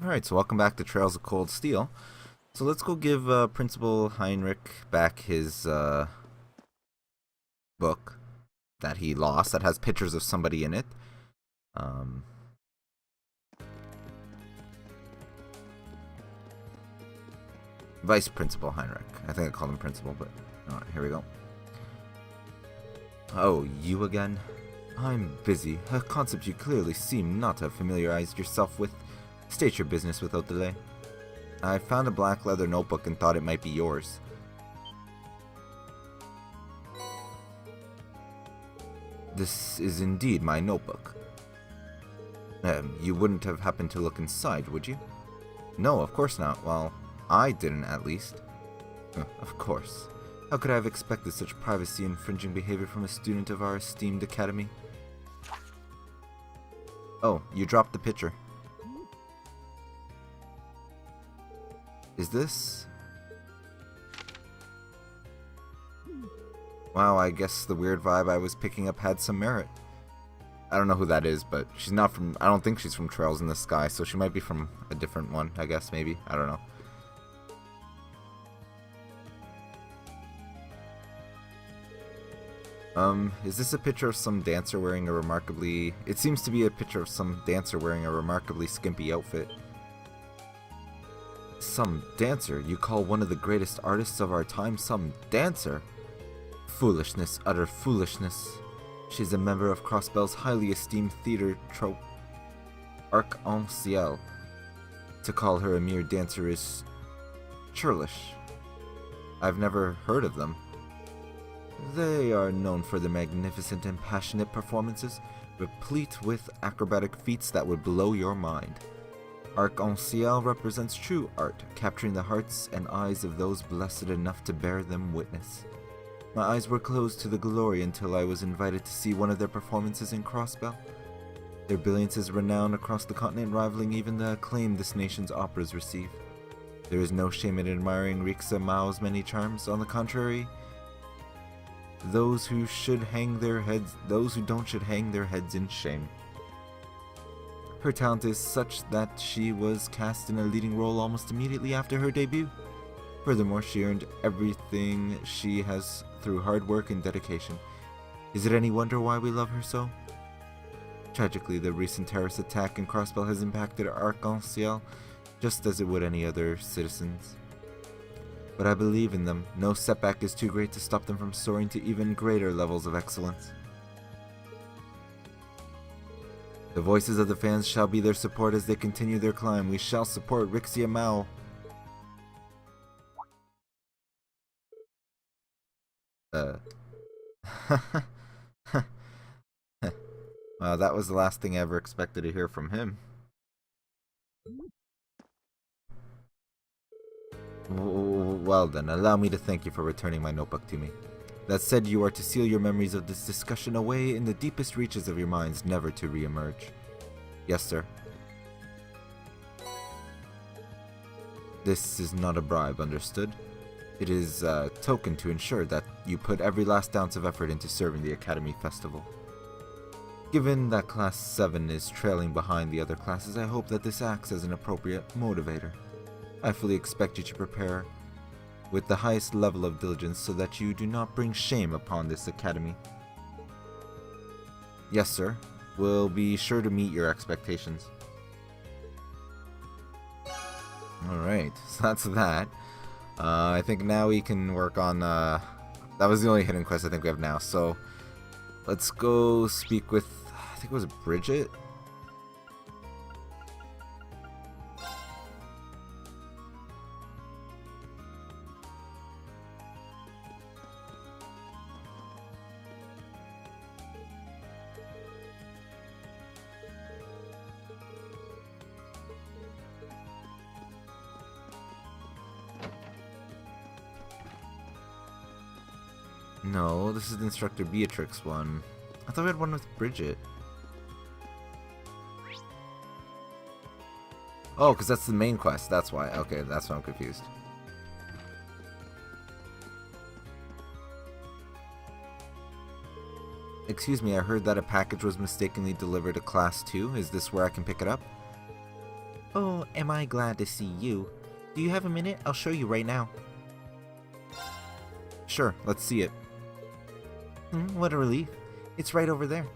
Alright, so welcome back to Trails of Cold Steel. So let's go give Principal Heinrich back his book that he lost that has pictures of somebody in it. Vice Principal Heinrich. I think I called him Principal, but alright, here we go. Oh, you again? I'm busy. A concept you clearly seem not to have familiarized yourself with. State your business without delay. I found a black leather notebook and thought it might be yours. This is indeed my notebook. You wouldn't have happened to look inside, would you? No, of course not. Well, I didn't, at least. Of course. How could I have expected such privacy-infringing behavior from a student of our esteemed academy? Oh, you dropped the picture. Is this... Wow, I guess the weird vibe I was picking up had some merit. I don't know who that is, but she's not from... I don't think she's from Trails in the Sky, so she might be from a different one, I guess, maybe. I don't know. Is this a picture of some dancer wearing a remarkably... It seems to be a picture of some dancer wearing a remarkably skimpy outfit. Some dancer? You call one of the greatest artists of our time some dancer? Foolishness, utter foolishness. She's a member of Crossbell's highly esteemed theater troupe, Arc-en-Ciel. To call her a mere dancer is churlish. I've never heard of them. They are known for their magnificent and passionate performances, replete with acrobatic feats that would blow your mind. Arc-en-Ciel represents true art, capturing the hearts and eyes of those blessed enough to bear them witness. My eyes were closed to the glory until I was invited to see one of their performances in Crossbell. Their brilliance is renowned across the continent, rivaling even the acclaim this nation's operas receive. There is no shame in admiring Rixa Mao's many charms. On the contrary, those who don't should hang their heads in shame. Her talent is such that she was cast in a leading role almost immediately after her debut. Furthermore, she earned everything she has through hard work and dedication. Is it any wonder why we love her so? Tragically, the recent terrorist attack in Crossbell has impacted Arc-en-Ciel just as it would any other citizens. But I believe in them. No setback is too great to stop them from soaring to even greater levels of excellence. The voices of the fans shall be their support as they continue their climb. We shall support Rixia Mao. Wow, that was the last thing I ever expected to hear from him. Well then, allow me to thank you for returning my notebook to me. That said, you are to seal your memories of this discussion away in the deepest reaches of your minds, never to re-emerge. Yes, sir. This is not a bribe, understood? It is a token to ensure that you put every last ounce of effort into serving the Academy Festival. Given that Class 7 is trailing behind the other classes, I hope that this acts as an appropriate motivator. I fully expect you to prepare with the highest level of diligence so that you do not bring shame upon this academy. Yes, sir. We'll be sure to meet your expectations. Alright, so that's that. I think now we can work on, that was the only hidden quest I think we have now, so let's go speak with, I think it was Bridget? No, this is the Instructor Beatrix one. I thought we had one with Bridget. Oh, because that's the main quest, that's why. Okay, that's why I'm confused. Excuse me, I heard that a package was mistakenly delivered to Class 2. Is this where I can pick it up? Oh, am I glad to see you. Do you have a minute? I'll show you right now. Sure, let's see it. What a relief. It's right over there.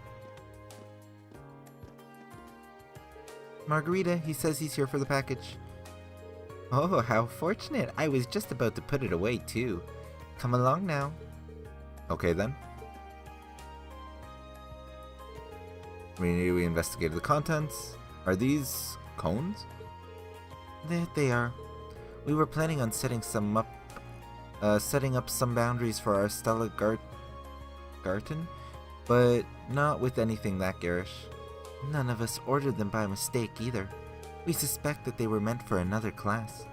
Margarita, he says he's here for the package. Oh, how fortunate. I was just about to put it away, too. Come along now. Okay, then. We investigated the contents. Are these cones? They are. We were planning on setting up some boundaries for our Stella Garten, but not with anything that garish. None of us ordered them by mistake either. We suspect that they were meant for another class.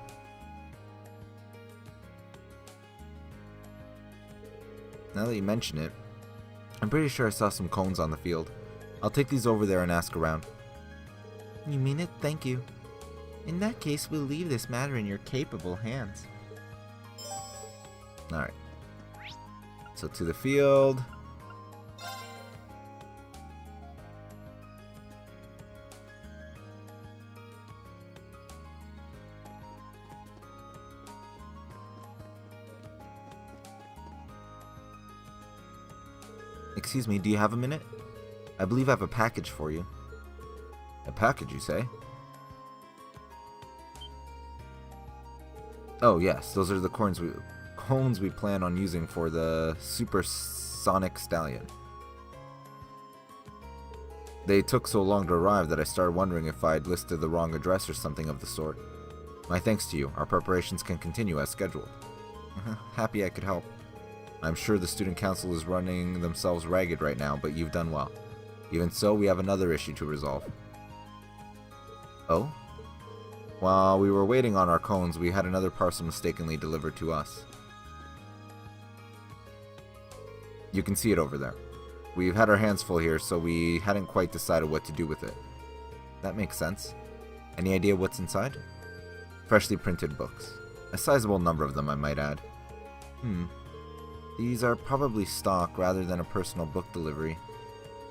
Now that you mention it, I'm pretty sure I saw some cones on the field. I'll take these over there and ask around. You mean it? Thank you. In that case, we'll leave this matter in your capable hands. Alright. So to the field. Excuse me, do you have a minute? I believe I have a package for you. A package, you say? Oh yes, those are the cones we plan on using for the Supersonic Stallion. They took so long to arrive that I started wondering if I'd listed the wrong address or something of the sort. My thanks to you. Our preparations can continue as scheduled. Happy I could help. I'm sure the student council is running themselves ragged right now, but you've done well. Even so, we have another issue to resolve. Oh? While we were waiting on our cones, we had another parcel mistakenly delivered to us. You can see it over there. We've had our hands full here, so we hadn't quite decided what to do with it. That makes sense. Any idea what's inside? Freshly printed books. A sizable number of them, I might add. These are probably stock rather than a personal book delivery.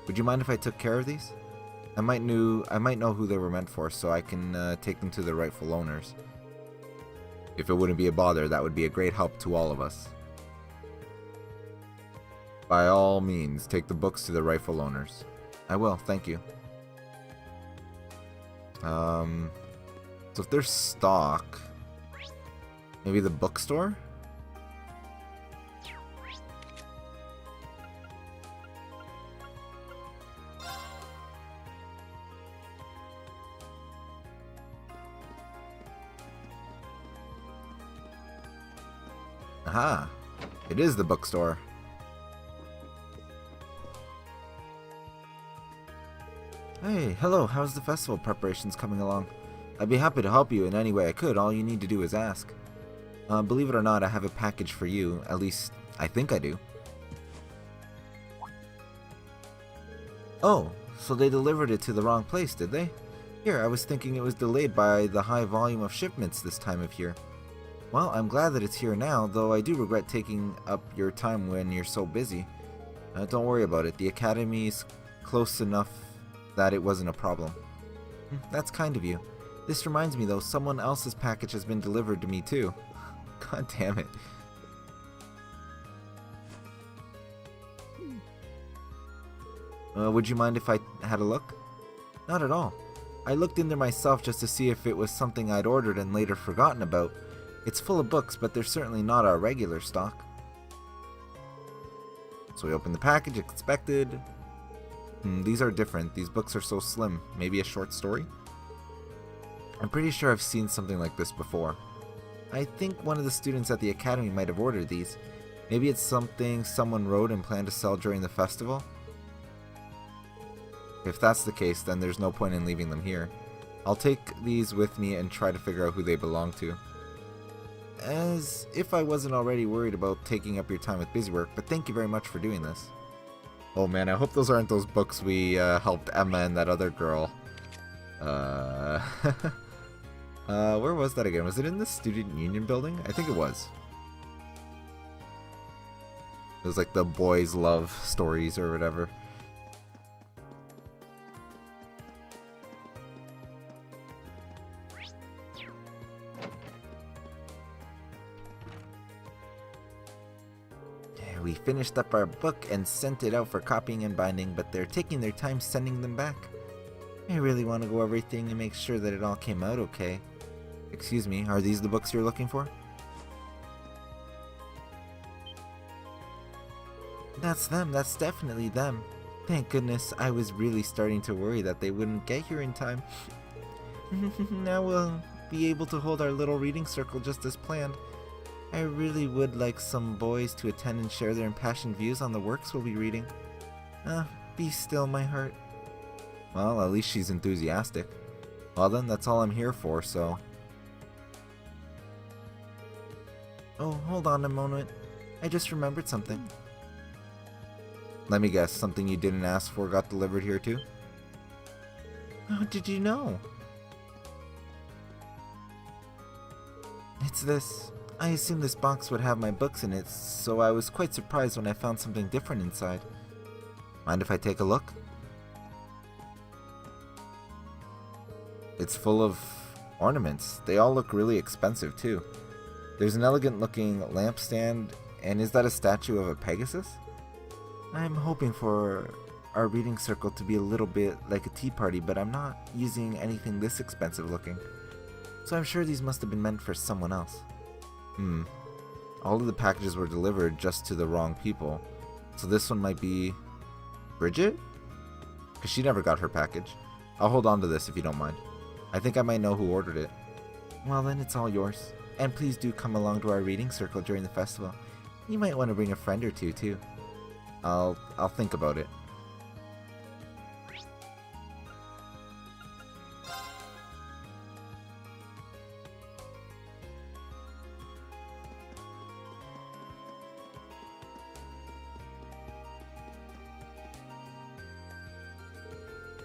Would you mind if I took care of these? I might know who they were meant for, so I can take them to their rightful owners. If it wouldn't be a bother, that would be a great help to all of us. By all means, take the books to their rightful owners. I will, thank you. So if there's stock, maybe the bookstore? Aha! It is the bookstore. Hey, hello, how's the festival preparations coming along? I'd be happy to help you in any way I could. All you need to do is ask. Believe it or not, I have a package for you. At least, I think I do. Oh, so they delivered it to the wrong place, did they? Here, I was thinking it was delayed by the high volume of shipments this time of year. Well, I'm glad that it's here now, though I do regret taking up your time when you're so busy. Don't worry about it. The academy's close enough that it wasn't a problem. That's kind of you. This reminds me, though, someone else's package has been delivered to me, too. God damn it. Would you mind if I had a look? Not at all. I looked in there myself just to see if it was something I'd ordered and later forgotten about. It's full of books, but they're certainly not our regular stock. So we opened the package, expected. These are different. These books are so slim. Maybe a short story? I'm pretty sure I've seen something like this before. I think one of the students at the academy might have ordered these. Maybe it's something someone wrote and planned to sell during the festival? If that's the case, then there's no point in leaving them here. I'll take these with me and try to figure out who they belong to. As if I wasn't already worried about taking up your time with busy work, but thank you very much for doing this. Oh man, I hope those aren't those books we helped Emma and that other girl. Where was that again? Was it in the Student Union building? I think it was. It was like the boys' love stories or whatever. We finished up our book and sent it out for copying and binding, but they're taking their time sending them back. I really want to go over everything and make sure that it all came out okay. Excuse me, are these the books you're looking for? That's them, that's definitely them. Thank goodness, I was really starting to worry that they wouldn't get here in time. Now we'll be able to hold our little reading circle just as planned. I really would like some boys to attend and share their impassioned views on the works we'll be reading. Be still, my heart. Well, at least she's enthusiastic. Well then, that's all I'm here for, so... Oh, hold on a moment. I just remembered something. Let me guess, something you didn't ask for got delivered here too? How did you know? It's this. I assumed this box would have my books in it, so I was quite surprised when I found something different inside. Mind if I take a look? It's full of ornaments. They all look really expensive too. There's an elegant looking lampstand, and is that a statue of a Pegasus? I'm hoping for our reading circle to be a little bit like a tea party, but I'm not using anything this expensive looking. So I'm sure these must have been meant for someone else. All of the packages were delivered just to the wrong people. So this one might be... Bridget? Because she never got her package. I'll hold on to this if you don't mind. I think I might know who ordered it. Well then, it's all yours. And please do come along to our reading circle during the festival. You might want to bring a friend or two too. I'll think about it.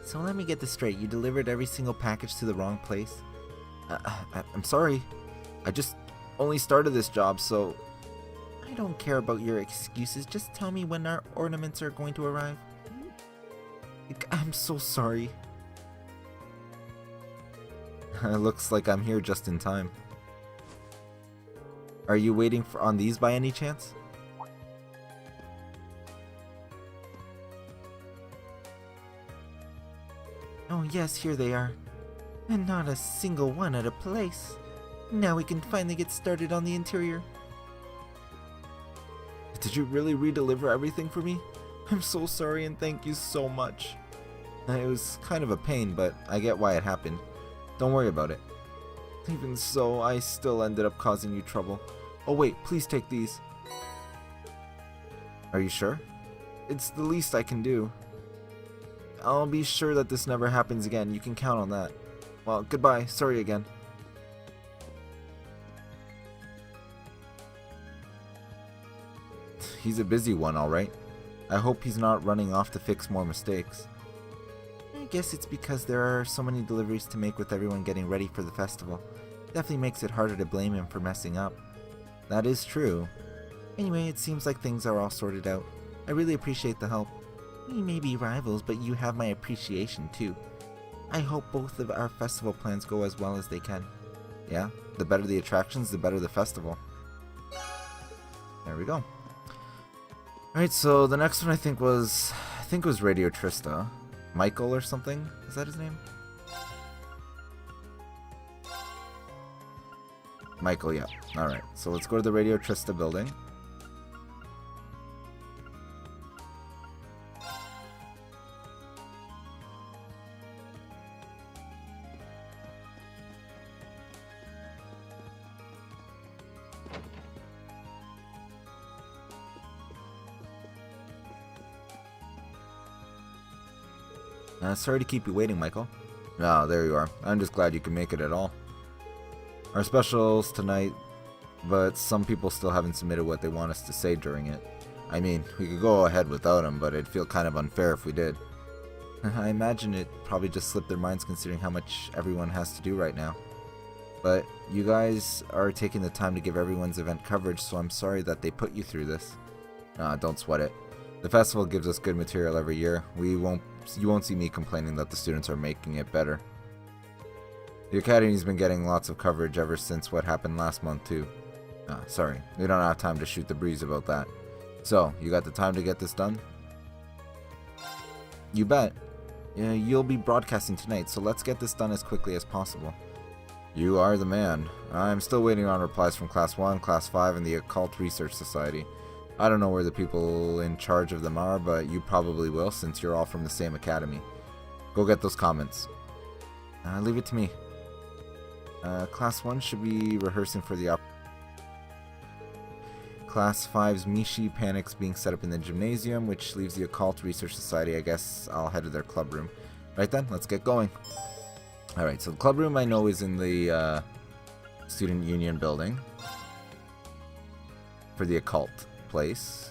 So let me get this straight. You delivered every single package to the wrong place? I'm sorry. I just only started this job, so... I don't care about your excuses. Just tell me when our ornaments are going to arrive. I'm so sorry. It looks like I'm here just in time. Are you waiting on these by any chance? Oh yes, here they are. And not a single one at a place. Now we can finally get started on the interior. Did you really re-deliver everything for me? I'm so sorry and thank you so much. It was kind of a pain, but I get why it happened. Don't worry about it. Even so, I still ended up causing you trouble. Oh wait, please take these. Are you sure? It's the least I can do. I'll be sure that this never happens again. You can count on that. Well, goodbye. Sorry again. He's a busy one, alright. I hope he's not running off to fix more mistakes. I guess it's because there are so many deliveries to make with everyone getting ready for the festival. Definitely makes it harder to blame him for messing up. That is true. Anyway, it seems like things are all sorted out. I really appreciate the help. We may be rivals, but you have my appreciation too. I hope both of our festival plans go as well as they can. Yeah, the better the attractions, the better the festival. There we go. Alright, so the next one I think was Radio Trista. Michael or something? Is that his name? Michael, yeah. Alright, so let's go to the Radio Trista building. Sorry to keep you waiting, Michael. Ah, there you are. I'm just glad you can make it at all. Our specials tonight, but some people still haven't submitted what they want us to say during it. I mean, we could go ahead without them, but it'd feel kind of unfair if we did. I imagine it probably just slipped their minds considering how much everyone has to do right now. But you guys are taking the time to give everyone's event coverage, so I'm sorry that they put you through this. Don't sweat it. The festival gives us good material every year. You won't see me complaining that the students are making it better. The Academy's been getting lots of coverage ever since what happened last month too. Sorry, we don't have time to shoot the breeze about that. So, you got the time to get this done? You bet. You'll be broadcasting tonight, so let's get this done as quickly as possible. You are the man. I'm still waiting on replies from Class 1, Class 5, and the Occult Research Society. I don't know where the people in charge of them are, but you probably will since you're all from the same academy. Go get those comments. Leave it to me. Class 1 should be rehearsing for the Class 5's Mishi panics being set up in the gymnasium, which leaves the Occult Research Society. I guess I'll head to their club room. Right then, let's get going. Alright, so the club room I know is in the Student Union building. For the occult place.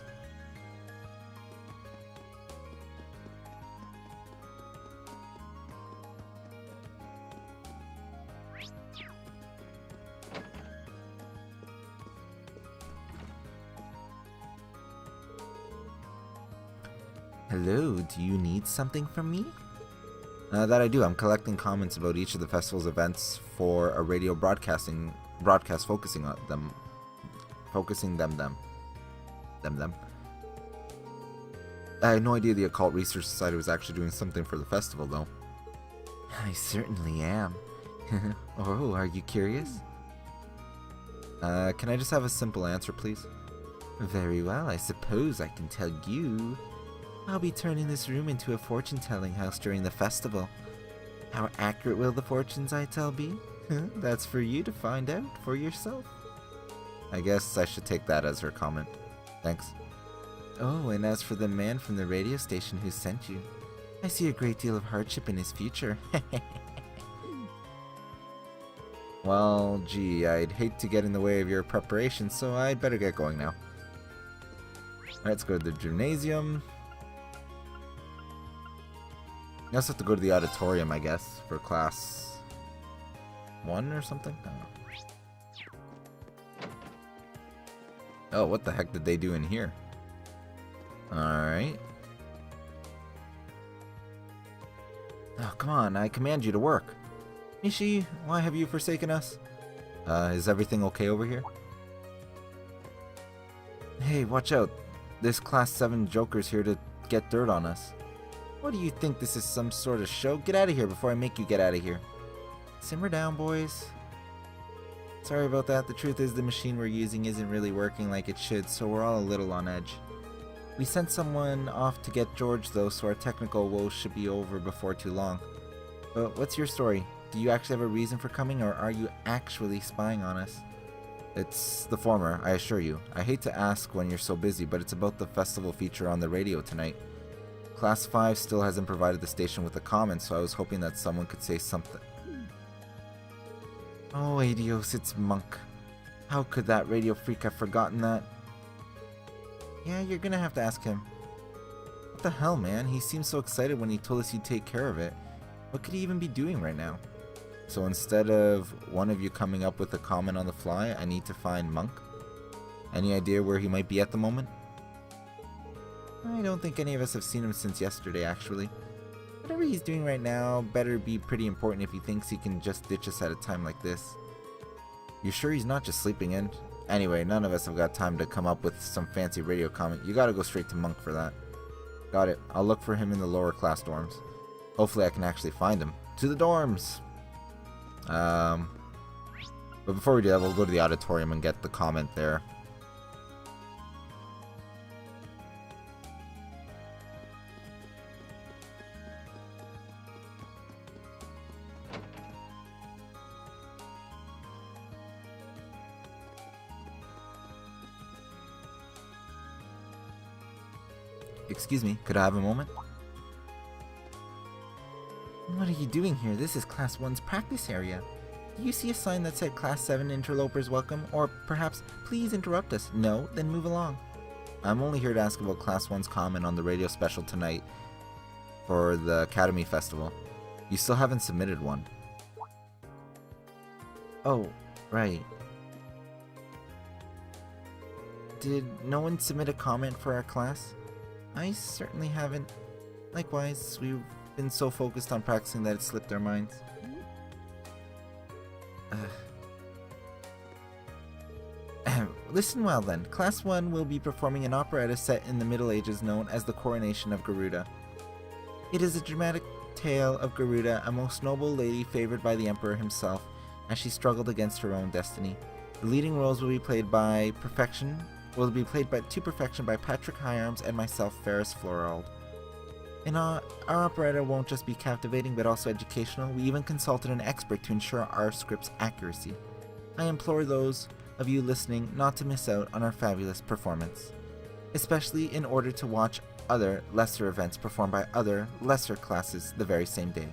Hello, do you need something from me? That I do. I'm collecting comments about each of the festival's events for a radio broadcast focusing on them. Them. I had no idea the Occult Research Society was actually doing something for the festival, though. I certainly am. Oh, are you curious? Can I just have a simple answer, please? Very well, I suppose I can tell you. I'll be turning this room into a fortune-telling house during the festival. How accurate will the fortunes I tell be? That's for you to find out for yourself. I guess I should take that as her comment. Thanks. Oh, and as for the man from the radio station who sent you, I see a great deal of hardship in his future. Well, gee, I'd hate to get in the way of your preparation, so I'd better get going now. Let's go to the gymnasium. You also have to go to the auditorium, I guess, for class 1 or something? I don't know. Oh, what the heck did they do in here? Alright. Oh, come on, I command you to work. Mishi, why have you forsaken us? Is everything okay over here? Hey, watch out. This Class 7 Joker's here to get dirt on us. What do you think, this is some sort of show? Get out of here before I make you get out of here. Simmer down, boys. Sorry about that. The truth is the machine we're using isn't really working like it should, so we're all a little on edge. We sent someone off to get George, though, so our technical woes should be over before too long. But what's your story? Do you actually have a reason for coming, or are you actually spying on us? It's the former, I assure you. I hate to ask when you're so busy, but it's about the festival feature on the radio tonight. Class 5 still hasn't provided the station with a comment, so I was hoping that someone could say something. Oh, Adios, it's Monk. How could that radio freak have forgotten that? Yeah, you're gonna have to ask him. What the hell, man? He seemed so excited when he told us he'd take care of it. What could he even be doing right now? So instead of one of you coming up with a comment on the fly, I need to find Monk? Any idea where he might be at the moment? I don't think any of us have seen him since yesterday, actually. Whatever he's doing right now better be pretty important if he thinks he can just ditch us at a time like this. You sure he's not just sleeping in? Anyway, none of us have got time to come up with some fancy radio comment. You gotta go straight to Monk for that. Got it. I'll look for him in the lower class dorms. Hopefully I can actually find him. To the dorms! But before we do that, we'll go to the auditorium and get the comment there. Excuse me, could I have a moment? What are you doing here? This is Class 1's practice area. Do you see a sign that said Class 7 interlopers welcome? Or perhaps, please interrupt us? No? Then move along. I'm only here to ask about Class 1's comment on the radio special tonight for the Academy Festival. You still haven't submitted one. Oh, right. Did no one submit a comment for our class? I certainly haven't. Likewise, we've been so focused on practicing that it slipped our minds. Listen well then. Class 1 will be performing an operetta set in the Middle Ages known as the Coronation of Garuda. It is a dramatic tale of Garuda, a most noble lady favored by the Emperor himself, as she struggled against her own destiny. The leading roles will be played to perfection by Patrick Hyarms and myself, Ferris Florald. And our operetta won't just be captivating but also educational. We even consulted an expert to ensure our script's accuracy. I implore those of you listening not to miss out on our fabulous performance, especially in order to watch other lesser events performed by other lesser classes the very same day.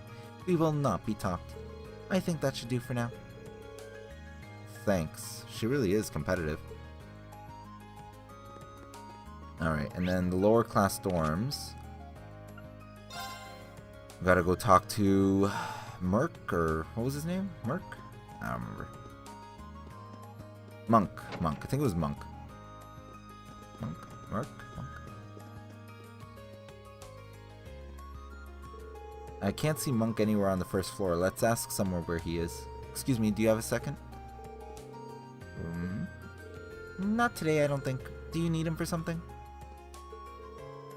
We will not be talked. I think that should do for now. Thanks. She really is competitive. Alright, and then the lower class dorms. Gotta go talk to Merc, or what was his name? Merc? I don't remember. Monk. I think it was Monk. Monk. I can't see Monk anywhere on the first floor. Let's ask somewhere where he is. Excuse me, do you have a second? Not today, I don't think. Do you need him for something?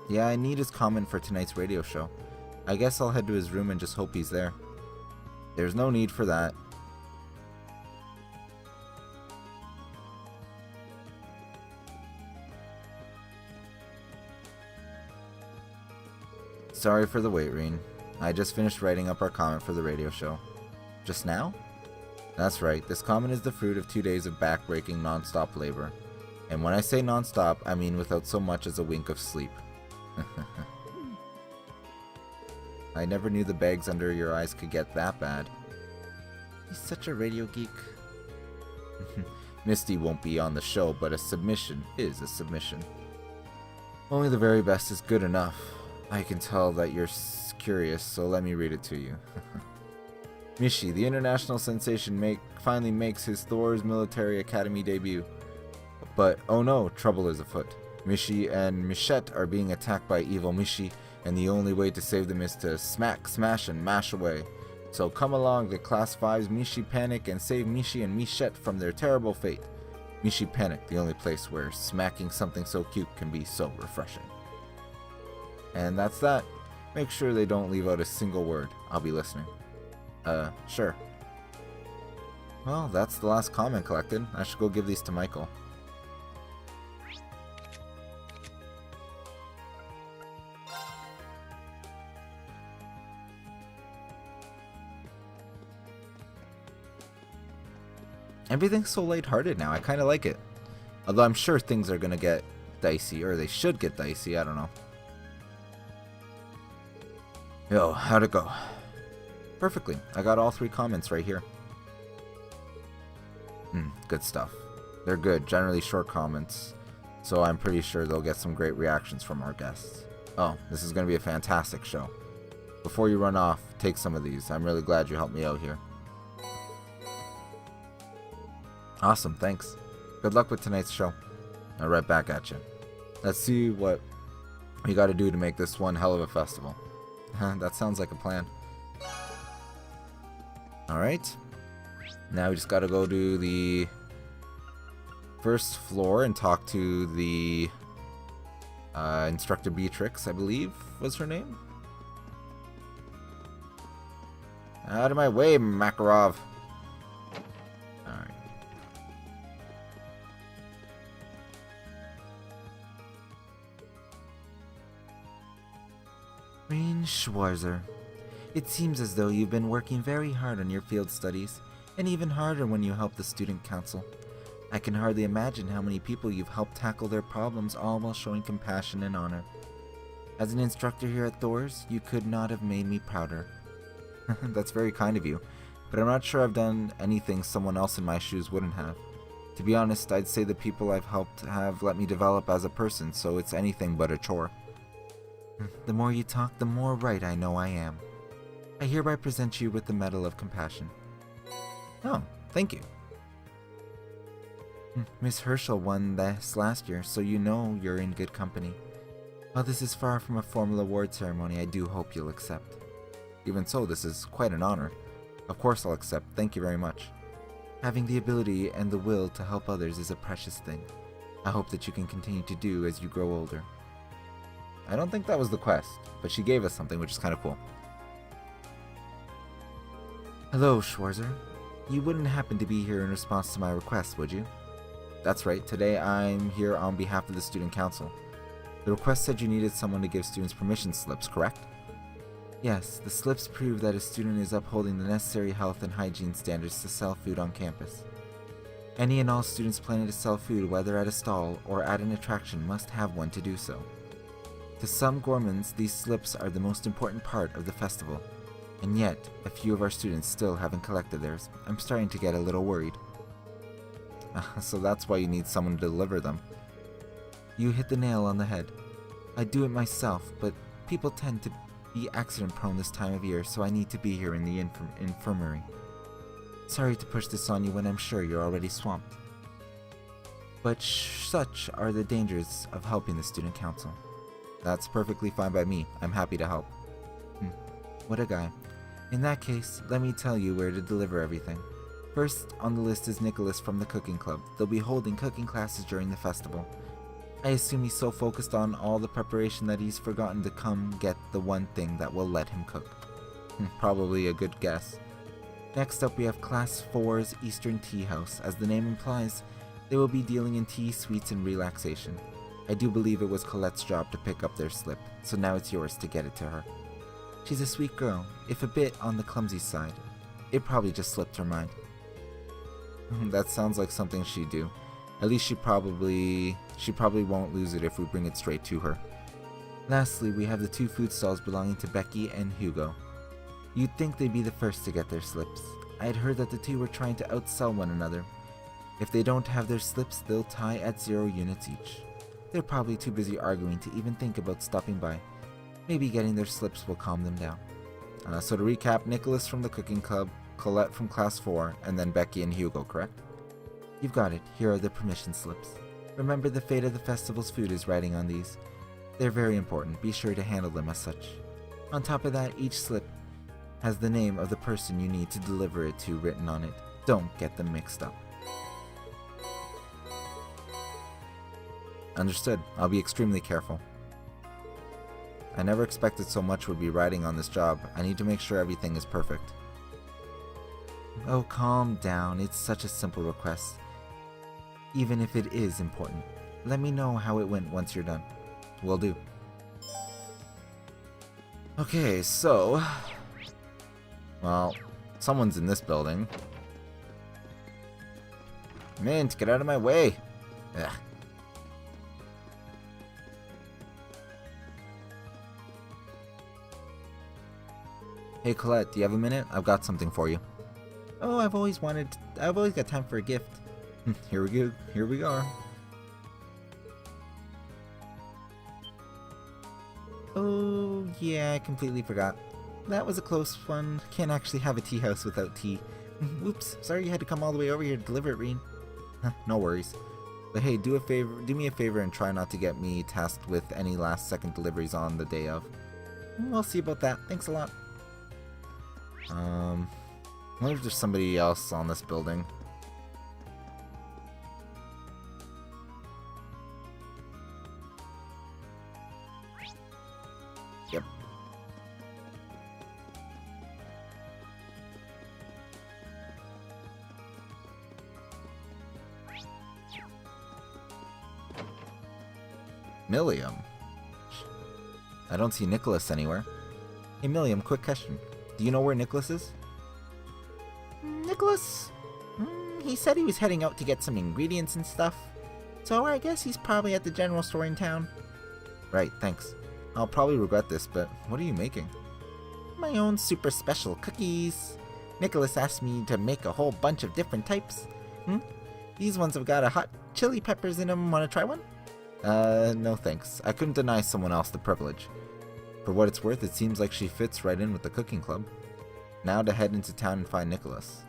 Yeah, I need his comment for tonight's radio show. I guess I'll head to his room and just hope he's there. There's no need for that. Sorry for the wait, Reen. I just finished writing up our comment for the radio show. Just now? That's right, this comment is the fruit of 2 days of back-breaking non-stop labor. And when I say non-stop, I mean without so much as a wink of sleep. I never knew the bags under your eyes could get that bad. He's such a radio geek. Misty won't be on the show, but a submission is a submission. Only the very best is good enough. I can tell that you're curious, so let me read it to you. Mishi, the international sensation, finally makes his Thor's Military Academy debut. But, oh no, trouble is afoot. Mishi and Michette are being attacked by evil Mishi, and the only way to save them is to smack, smash, and mash away. So come along to Class 5's Mishi Panic and save Mishi and Michette from their terrible fate. Mishi Panic, the only place where smacking something so cute can be so refreshing. And that's that. Make sure they don't leave out a single word. I'll be listening. Sure. Well, that's the last comment collected. I should go give these to Michael. Everything's so lighthearted now. I kind of like it. Although I'm sure things are going to get dicey, or they should get dicey. I don't know. Yo, how'd it go? Perfectly. I got all 3 comments right here. Good stuff. They're good, generally short comments, so I'm pretty sure they'll get some great reactions from our guests. Oh, this is going to be a fantastic show. Before you run off, take some of these. I'm really glad you helped me out here. Awesome, thanks. Good luck with tonight's show. I'll right back at you. Let's see what we got to do to make this one hell of a festival. That sounds like a plan. Alright. Now we just gotta go to the first floor and talk to the Instructor Beatrix, I believe was her name. Out of my way, Makarov. Alright. Reen Schwarzer. It seems as though you've been working very hard on your field studies, and even harder when you help the student council. I can hardly imagine how many people you've helped tackle their problems, all while showing compassion and honor. As an instructor here at Thor's, you could not have made me prouder. That's very kind of you, but I'm not sure I've done anything someone else in my shoes wouldn't have. To be honest, I'd say the people I've helped have let me develop as a person, so it's anything but a chore. The more you talk, the more right I know I am. I hereby present you with the Medal of Compassion. Oh, thank you. Miss Herschel won this last year, so you know you're in good company. While this is far from a formal award ceremony, I do hope you'll accept. Even so, this is quite an honor. Of course I'll accept. Thank you very much. Having the ability and the will to help others is a precious thing. I hope that you can continue to do as you grow older. I don't think that was the quest, but she gave us something, which is kind of cool. Hello, Schwarzer. You wouldn't happen to be here in response to my request, would you? That's right, today I'm here on behalf of the Student Council. The request said you needed someone to give students permission slips, correct? Yes, the slips prove that a student is upholding the necessary health and hygiene standards to sell food on campus. Any and all students planning to sell food, whether at a stall or at an attraction, must have one to do so. To some gourmands, these slips are the most important part of the festival, and yet, a few of our students still haven't collected theirs. I'm starting to get a little worried. So that's why you need someone to deliver them. You hit the nail on the head. I do it myself, but people tend to be accident prone this time of year, so I need to be here in the infirmary. Sorry to push this on you when I'm sure you're already swamped. But such are the dangers of helping the Student Council. That's perfectly fine by me. I'm happy to help. What a guy. In that case, let me tell you where to deliver everything. First on the list is Nicholas from the Cooking Club. They'll be holding cooking classes during the festival. I assume he's so focused on all the preparation that he's forgotten to come get the one thing that will let him cook. Probably a good guess. Next up we have Class 4's Eastern Tea House. As the name implies, they will be dealing in tea, sweets, and relaxation. I do believe it was Colette's job to pick up their slip, so now it's yours to get it to her. She's a sweet girl, if a bit on the clumsy side. It probably just slipped her mind. That sounds like something she'd do. At least she probably won't lose it if we bring it straight to her. Lastly, we have the two food stalls belonging to Becky and Hugo. You'd think they'd be the first to get their slips. I had heard that the two were trying to outsell one another. If they don't have their slips, they'll tie at 0 units each. They're probably too busy arguing to even think about stopping by. Maybe getting their slips will calm them down. So to recap, Nicholas from the Cooking Club, Colette from Class 4, and then Becky and Hugo, correct? You've got it. Here are the permission slips. Remember, the fate of the festival's food is riding on these. They're very important. Be sure to handle them as such. On top of that, each slip has the name of the person you need to deliver it to written on it. Don't get them mixed up. Understood. I'll be extremely careful. I never expected so much would be riding on this job. I need to make sure everything is perfect. Oh, calm down. It's such a simple request. Even if it is important. Let me know how it went once you're done. Will do. Okay, so... Well, someone's in this building. Mint, get out of my way! Ugh. Hey Colette, do you have a minute? I've got something for you. Oh, I've always got time for a gift. Here we go. Here we are. Oh, yeah, I completely forgot. That was a close one. Can't actually have a tea house without tea. Whoops, sorry you had to come all the way over here to deliver it, Reen. No worries. But hey, do me a favor and try not to get me tasked with any last second deliveries on the day of. We'll see about that. Thanks a lot. I wonder if there's somebody else on this building. Yep. Milliam? I don't see Nicholas anywhere. Hey Milliam, quick question. Do you know where Nicholas is? Nicholas? He said he was heading out to get some ingredients and stuff. So I guess he's probably at the general store in town. Right, thanks. I'll probably regret this, but what are you making? My own super special cookies. Nicholas asked me to make a whole bunch of different types. These ones have got a hot chili peppers in them. Want to try one? No thanks. I couldn't deny someone else the privilege. For what it's worth, it seems like she fits right in with the cooking club. Now to head into town and find Nicholas.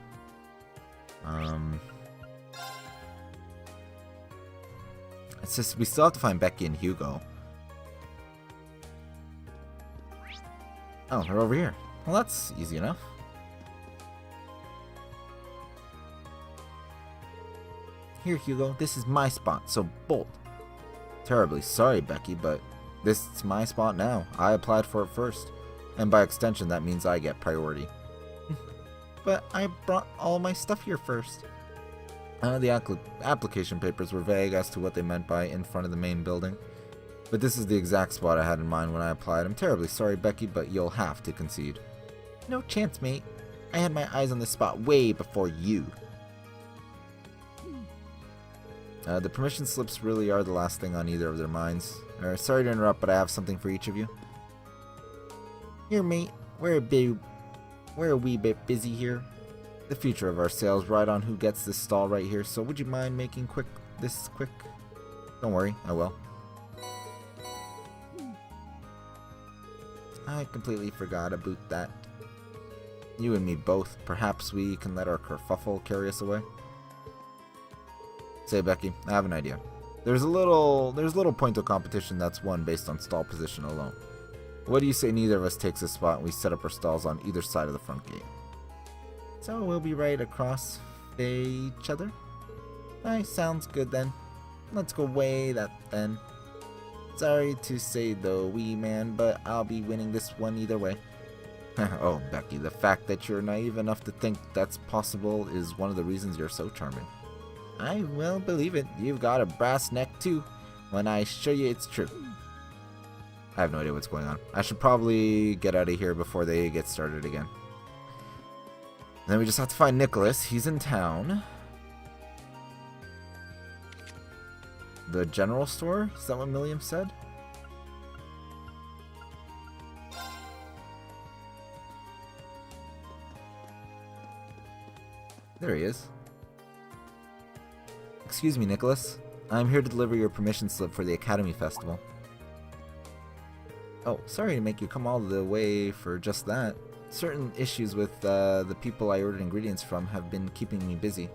It's just, we still have to find Becky and Hugo. Oh, they're over here. Well, that's easy enough. Here, Hugo, this is my spot, so bolt. Terribly sorry, Becky, but this is my spot now. I applied for it first. And by extension, that means I get priority. But I brought all my stuff here first. The application papers were vague as to what they meant by in front of the main building. But this is the exact spot I had in mind when I applied. I'm terribly sorry, Becky, but you'll have to concede. No chance, mate. I had my eyes on this spot way before you. The permission slips really are the last thing on either of their minds. Sorry to interrupt, but I have something for each of you. Here, mate. We're a wee bit busy here. The future of our sales ride on who gets this stall right here, so would you mind making this quick? Don't worry, I will. I completely forgot about that. You and me both. Perhaps we can let our kerfuffle carry us away. Say, Becky, I have an idea. There's a little point competition that's won based on stall position alone. What do you say neither of us takes a spot and we set up our stalls on either side of the front gate? So we'll be right across each other? Aye, sounds good then. Let's go weigh that then. Sorry to say though, wee man, but I'll be winning this one either way. Oh, Becky, the fact that you're naive enough to think that's possible is one of the reasons you're so charming. I will believe it. You've got a brass neck too. When I show you it's true. I have no idea what's going on. I should probably get out of here before they get started again. Then we just have to find Nicholas. He's in town. The general store? Is that what Milliam said? There he is. Excuse me, Nicholas. I'm here to deliver your permission slip for the Academy Festival. Oh, sorry to make you come all the way for just that. Certain issues with the people I ordered ingredients from have been keeping me busy.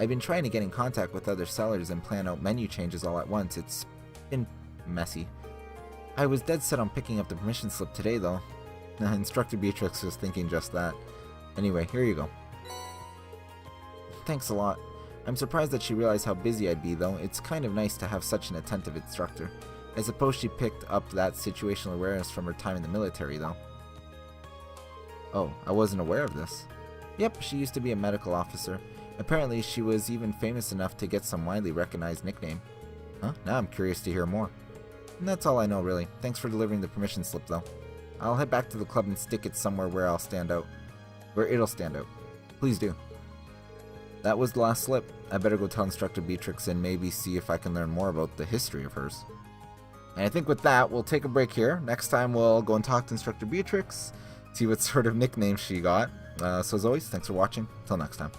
I've been trying to get in contact with other sellers and plan out menu changes all at once. It's been messy. I was dead set on picking up the permission slip today, though. Instructor Beatrix was thinking just that. Anyway, here you go. Thanks a lot. I'm surprised that she realized how busy I'd be, though. It's kind of nice to have such an attentive instructor. I suppose she picked up that situational awareness from her time in the military, though. Oh, I wasn't aware of this. Yep, she used to be a medical officer. Apparently, she was even famous enough to get some widely recognized nickname. Huh? Now I'm curious to hear more. And that's all I know, really. Thanks for delivering the permission slip, though. I'll head back to the club and stick it somewhere where it'll stand out. Please do. That was the last slip. I better go tell Instructor Beatrix and maybe see if I can learn more about the history of hers. And I think with that, we'll take a break here. Next time, we'll go and talk to Instructor Beatrix, see what sort of nickname she got. So as always, thanks for watching. Till next time.